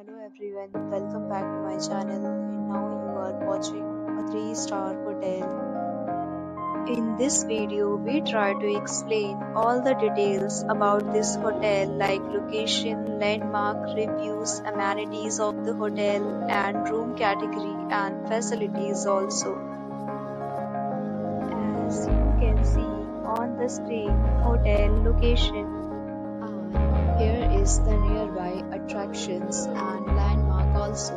Hello everyone, welcome back to my channel and now you are watching a 3-star hotel. In this video, we try to explain all the details about this hotel like location, landmark, reviews, amenities of the hotel and room category and facilities also. As you can see on the screen, hotel location. Here is the nearby attractions and landmark also.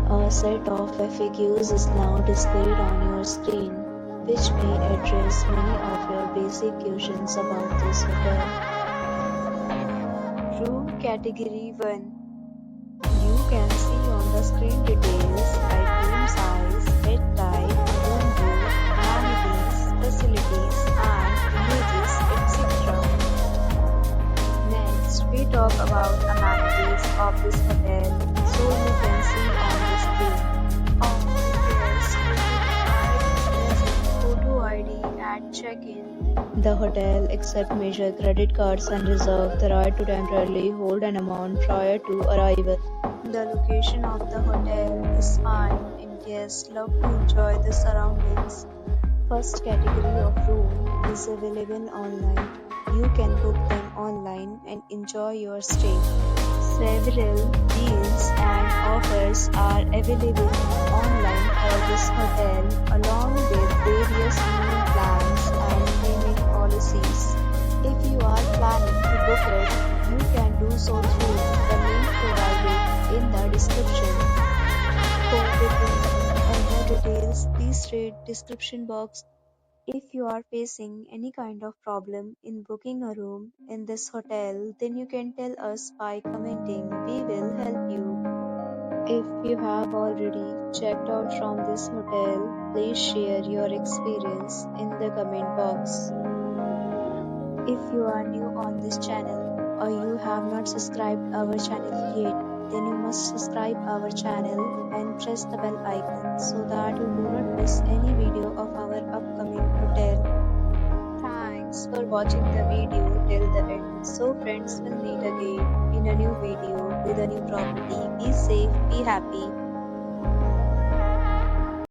A set of FAQs is now displayed on your screen, which may address many of your basic questions about this hotel. Room Category 1. You can see on the screen details like room size, bed type, room view, amenities, facilities and uses, etc. Next, we talk about amenities of this hotel, so you can see on the screen. All guests will be required to present photo ID at check-in. The hotel accepts major credit cards and reserves the right to temporarily hold an amount prior to arrival. The location of the hotel is fine and guests love to enjoy the surroundings. First category of room is available online. You can book them online and enjoy your stay. Several deals and offers are available online for this hotel along with various meal plans and payment policies. If you are planning to book it, you can do so through the link provided in the description. For booking and more details, please read description box. If you are facing any kind of problem in booking a room in this hotel, then you can tell us by commenting. We will help you. If you have already checked out from this hotel, please share your experience in the comment box. If you are new on this channel or you have not subscribed our channel yet, then you must subscribe our channel and press the bell icon so that you do not miss any video of our upcoming hotel. Thanks for watching the video till the end. So friends, will meet again in a new video with a new property. Be safe, be happy.